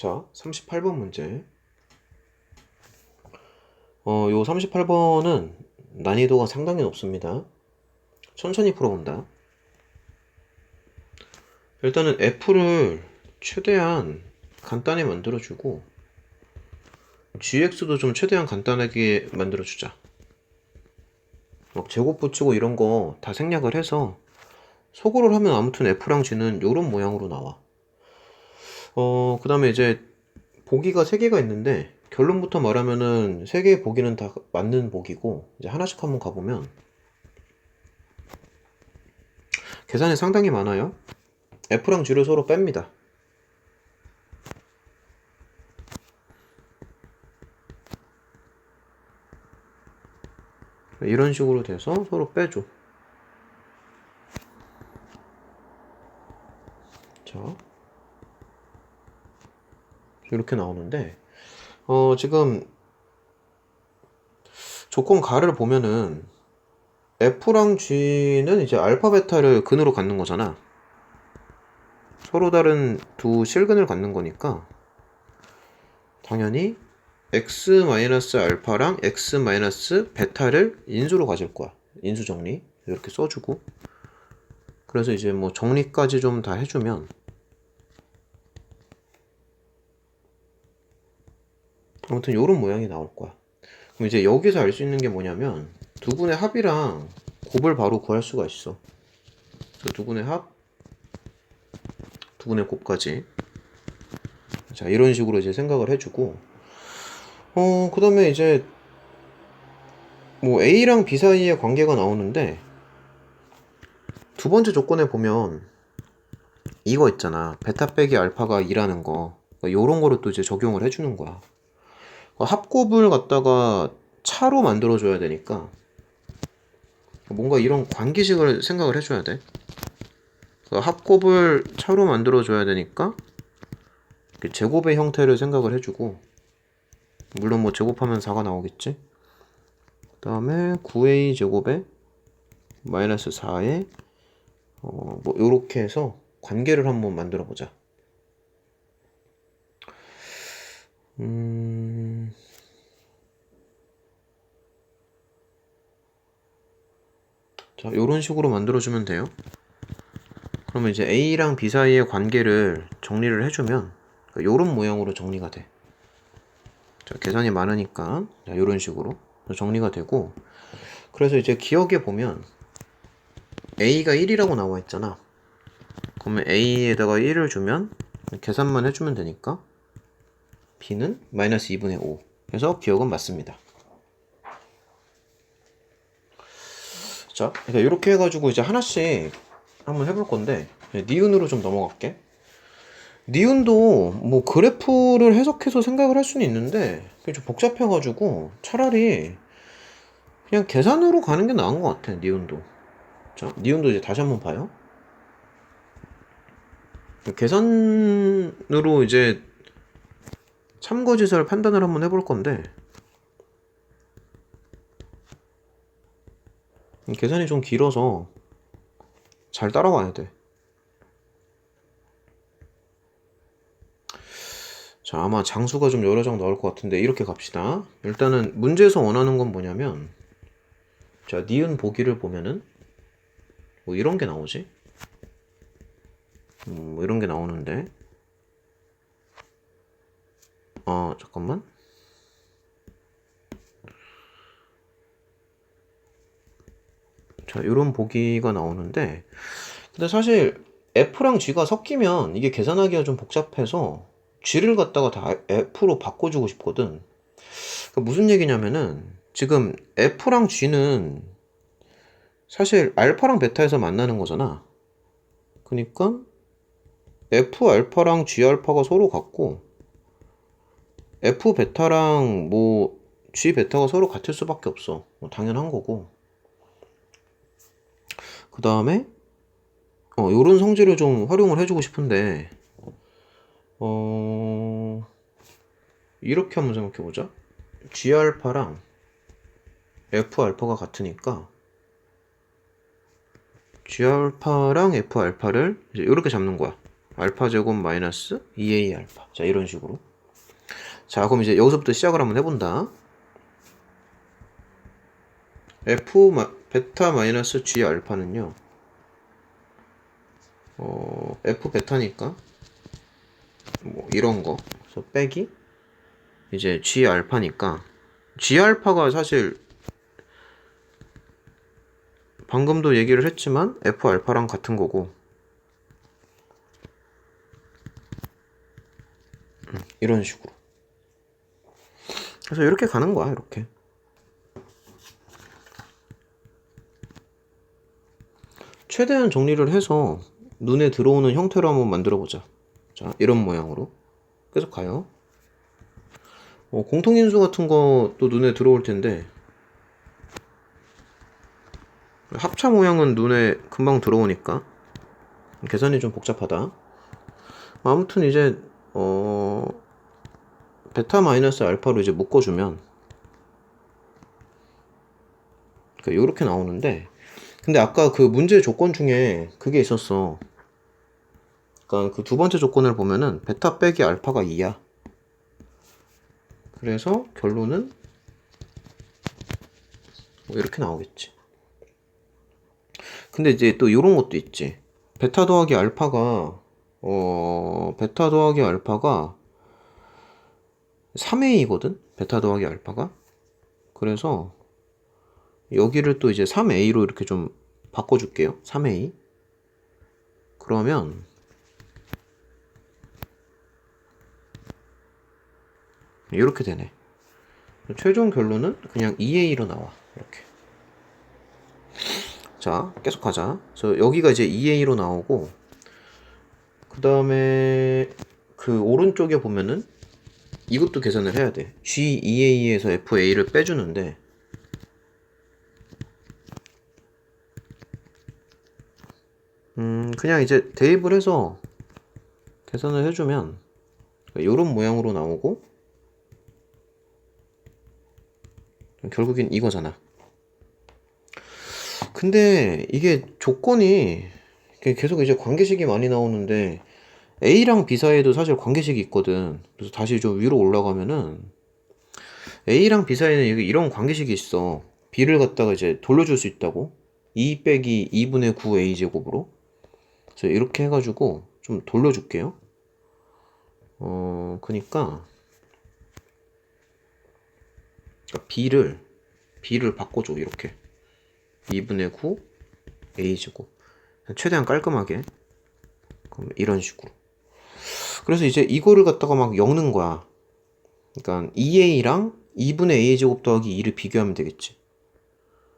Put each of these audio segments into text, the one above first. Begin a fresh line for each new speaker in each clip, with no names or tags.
자, 38번 문제. 요 38번은 난이도가 상당히 높습니다. 천천히 풀어본다. 일단은 f를 최대한 간단히 만들어주고 gx도 좀 최대한 간단하게 만들어주자. 막 제곱 붙이고 이런 거 다 생략을 해서 소거를 하면 아무튼 f랑 g는 요런 모양으로 나와. 그 다음에 이제 보기가 3개가 있는데 결론부터 말하면은 3개의 보기는 다 맞는 보기고, 이제 하나씩 한번 가보면 계산이 상당히 많아요. f랑 g를 서로 뺍니다. 이런 식으로 돼서 서로 빼줘. 자, 이렇게 나오는데 지금 조건 가를 보면은 f랑 g는 이제 알파 베타를 근으로 갖는 거잖아. 서로 다른 두 실근을 갖는 거니까 당연히 x-알파랑 x-베타를 인수로 가질 거야. 인수 정리 이렇게 써주고, 그래서 이제 뭐 정리까지 좀 다 해주면 아무튼 요런 모양이 나올 거야. 그럼 이제 여기서 알 수 있는 게 뭐냐면 두 분의 합이랑 곱을 바로 구할 수가 있어. 그래서 두 분의 합, 두 분의 곱까지. 자, 이런 식으로 이제 생각을 해주고, 그 다음에 이제 뭐 A랑 B 사이의 관계가 나오는데 두 번째 조건에 보면 이거 있잖아. 베타 빼기 알파가 2라는 거. 요런 거를 또 이제 적용을 해주는 거야. 합곱을 갖다가 차로 만들어줘야 되니까 뭔가 이런 관계식을 생각을 해줘야 돼. 합곱을 차로 만들어줘야 되니까 제곱의 형태를 생각을 해주고, 물론 뭐 제곱하면 4가 나오겠지. 그 다음에 9a 제곱에 마이너스 4에 뭐 요렇게 해서 관계를 한번 만들어 보자. 자, 요런 식으로 만들어주면 돼요. 그러면 이제 A랑 B 사이의 관계를 정리를 해주면 요런 모양으로 정리가 돼. 자, 계산이 많으니까 자, 요런 식으로 정리가 되고, 그래서 이제 기억에 보면 A가 1이라고 나와 있잖아. 그러면 A에다가 1을 주면 계산만 해주면 되니까 B는 마이너스 2분의 5 해서 기억은 맞습니다. 자, 그러니까 이렇게 해가지고 이제 하나씩 한번 해볼 건데, 니은으로 좀 넘어갈게. 니은도 뭐 그래프를 해석해서 생각을 할 수는 있는데 그게 좀 복잡해가지고 차라리 그냥 계산으로 가는 게 나은 것 같아. 니은도. 자, 니은도 이제 다시 한번 봐요. 계산으로 이제 참거짓을 판단을 한번 해볼 건데, 계산이 좀 길어서 잘 따라와야 돼. 자, 아마 장수가 좀 여러 장 나올 것 같은데 이렇게 갑시다. 일단은 문제에서 원하는 건 뭐냐면, 자, 니은 보기를 보면은 뭐 이런 게 나오지? 뭐 이런 게 나오는데, 잠깐만. 자, 이런 보기가 나오는데, 근데 사실 F랑 G가 섞이면 이게 계산하기가 좀 복잡해서 G를 갖다가 다 F로 바꿔주고 싶거든. 그러니까 무슨 얘기냐면은 지금 F랑 G는 사실 알파랑 베타에서 만나는 거잖아. 그러니까 F 알파랑 G 알파가 서로 같고 F 베타랑 뭐 G 베타가 서로 같을 수밖에 없어. 뭐 당연한 거고. 그 다음에 요런 성질을 좀 활용을 해주고 싶은데, 이렇게 한번 생각해보자. G 알파랑 F 알파가 같으니까 G 알파랑 F 알파를 이제 이렇게 잡는 거야. 알파 제곱 마이너스 2a 알파. 자, 이런 식으로. 자, 그럼 이제 여기서부터 시작을 한번 해본다. 베타 마이너스 g 알파는요, f 베타니까 뭐 이런 거. 그래서 빼기 이제 g 알파니까 g 알파가 사실 방금도 얘기를 했지만 f 알파랑 같은 거고, 이런 식으로. 그래서 이렇게 가는 거야, 이렇게. 최대한 정리를 해서 눈에 들어오는 형태로 한번 만들어 보자. 자, 이런 모양으로 계속 가요. 공통인수 같은 것도 눈에 들어올 텐데, 합차 모양은 눈에 금방 들어오니까 계산이 좀 복잡하다. 아무튼 이제 베타 마이너스 알파로 이제 묶어주면 이렇게 나오는데, 근데 아까 그 문제 조건 중에 그게 있었어. 그러니까 그 두 번째 조건을 보면은 베타 빼기 알파가 2야. 그래서 결론은 뭐 이렇게 나오겠지. 근데 이제 또 이런 것도 있지. 베타 더하기 알파가 3a거든? 베타 더하기 알파가. 그래서 여기를 또 이제 3a로 이렇게 좀 바꿔줄게요. 3a. 그러면 이렇게 되네. 최종 결론은 그냥 2a로 나와. 이렇게. 자, 계속 가자. 그래서 여기가 이제 2a로 나오고, 그 다음에 그 오른쪽에 보면은 이것도 계산을 해야 돼. G2a에서 FA를 빼주는데, 그냥 이제 대입을 해서 계산을 해주면 이런 모양으로 나오고, 결국엔 이거잖아. 근데 이게 조건이 계속 이제 관계식이 많이 나오는데, A랑 B 사이에도 사실 관계식이 있거든. 그래서 다시 좀 위로 올라가면은 A랑 B 사이에는 이런 관계식이 있어. B를 갖다가 이제 돌려줄 수 있다고. 2 빼기 2분의 9A 제곱으로. 그래서 이렇게 해가지고 좀 돌려줄게요. 그니까 B를 바꿔줘. 이렇게 2분의 9 A 제곱. 최대한 깔끔하게. 그럼 이런 식으로. 그래서 이제 이거를 갖다가 막 엮는 거야. 그러니까 2a랑 2분의 a 제곱 더하기 2를 비교하면 되겠지.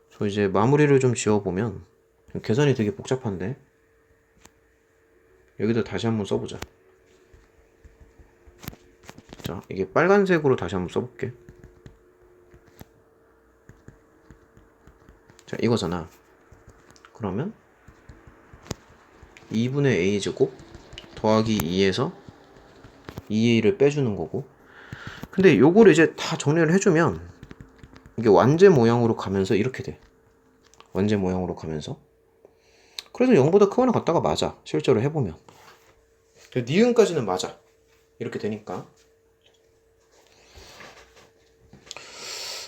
그래서 이제 마무리를 좀 지어보면 계산이 되게 복잡한데, 여기다 다시 한번 써보자. 자, 이게 빨간색으로 다시 한번 써볼게. 자, 이거잖아. 그러면 2분의 a 제곱 더하기 2에서 2a를 빼주는 거고, 근데 요거를 이제 다 정리를 해주면 이게 완제 모양으로 가면서 이렇게 돼. 완제 모양으로 가면서. 그래서 0보다 크거나 같다가 맞아. 실제로 해보면 니은까지는 맞아. 이렇게 되니까.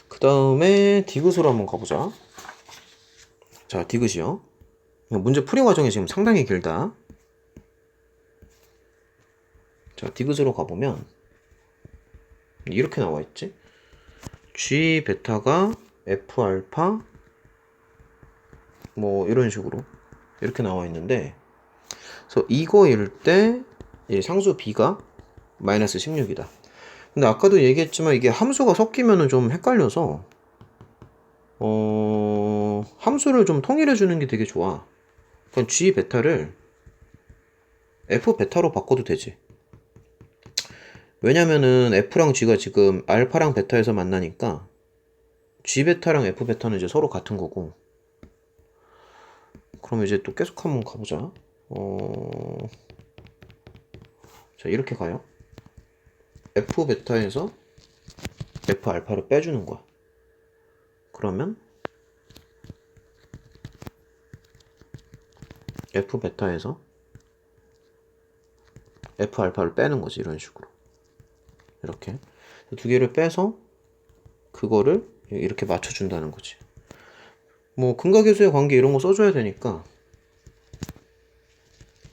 그 다음에 디귿으로 한번 가보자. 자, 디귿이요. 문제 풀이 과정이 지금 상당히 길다. 자, 디귿으로 가보면 이렇게 나와 있지. G 베타가 F 알파 뭐 이런 식으로 이렇게 나와 있는데, 그래서 이거일 때 상수 B가 마이너스 16이다. 근데 아까도 얘기했지만 이게 함수가 섞이면은 좀 헷갈려서 함수를 좀 통일해 주는 게 되게 좋아. 그럼 G 베타를 F 베타로 바꿔도 되지. 왜냐면은 F랑 G가 지금 알파랑 베타에서 만나니까 G 베타랑 F 베타는 이제 서로 같은 거고. 그럼 이제 또 계속 한번 가보자. 자, 이렇게 가요. F 베타에서 F 알파를 빼주는 거야. 그러면 F 베타에서 F 알파를 빼는 거지. 이런 식으로. 이렇게. 두 개를 빼서 그거를 이렇게 맞춰준다는 거지. 뭐 근각계수의 관계 이런 거 써줘야 되니까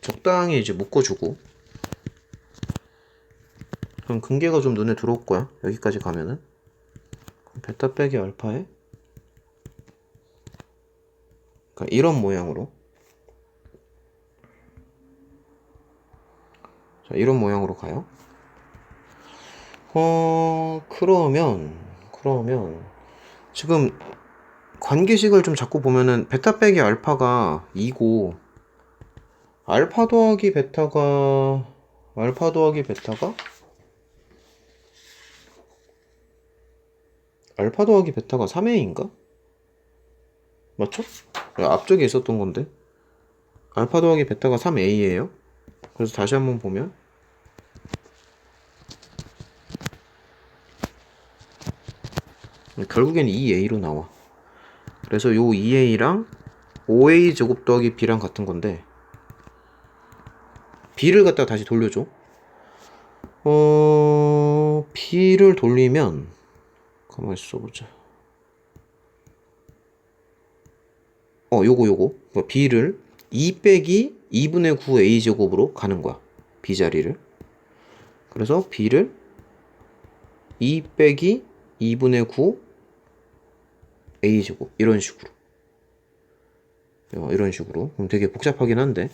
적당히 이제 묶어주고. 그럼 근계가 좀 눈에 들어올 거야. 여기까지 가면은. 베타 빼기 알파에 그러니까 이런 모양으로. 자, 이런 모양으로 가요. 그러면 지금 관계식을 좀 자꾸 보면은 베타 빼기 알파가 2고 알파 더하기 베타가 3A인가? 맞죠? 앞쪽에 있었던 건데 알파 더하기 베타가 3A예요. 그래서 다시 한번 보면 결국엔 2A로 나와. 그래서 요 2A랑 5A 제곱 더하기 B랑 같은 건데 B를 갖다 다시 돌려줘. B를 돌리면 가만히 있어보자. 요거. 그러니까 B를 2 빼기 2분의 9 A제곱으로 가는 거야. B 자리를. 그래서 B를 2 빼기 2분의 9 A제곱. 이런 식으로. 그럼 되게 복잡하긴 한데.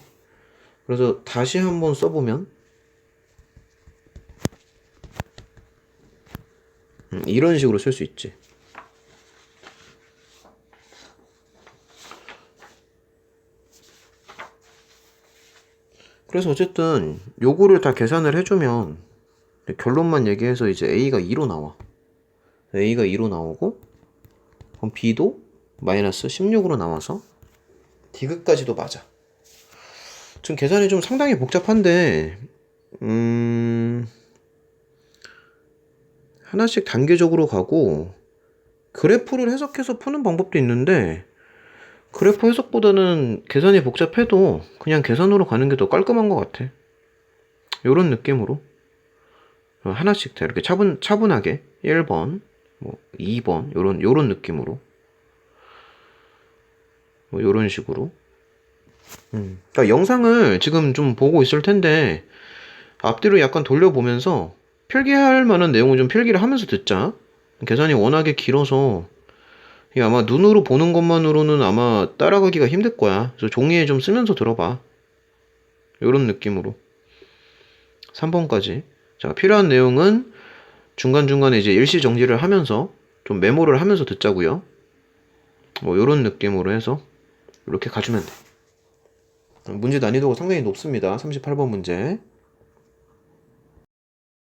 그래서 다시 한번 써보면 이런 식으로 쓸 수 있지. 그래서 어쨌든 요거를 다 계산을 해주면 결론만 얘기해서 이제 A가 2로 나와. A가 2로 나오고 그럼 B도 마이너스 16으로 나와서 디귿까지도 맞아. 지금 계산이 좀 상당히 복잡한데 하나씩 단계적으로 가고 그래프를 해석해서 푸는 방법도 있는데 그래프 해석보다는 계산이 복잡해도 그냥 계산으로 가는 게 더 깔끔한 것 같아. 요런 느낌으로 하나씩 다 이렇게 차분하게 1번, 뭐 2번 요런 느낌으로 뭐 요런 식으로. 그러니까 영상을 지금 좀 보고 있을 텐데 앞뒤로 약간 돌려보면서 필기할 만한 내용을 좀 필기를 하면서 듣자. 계산이 워낙에 길어서 이게 아마 눈으로 보는 것만으로는 아마 따라가기가 힘들 거야. 그래서 종이에 좀 쓰면서 들어봐. 요런 느낌으로 3번까지. 자, 필요한 내용은 중간중간에 이제 일시 정지를 하면서 좀 메모를 하면서 듣자고요. 뭐 요런 느낌으로 해서 이렇게 가주면 돼. 문제 난이도가 상당히 높습니다. 38번 문제.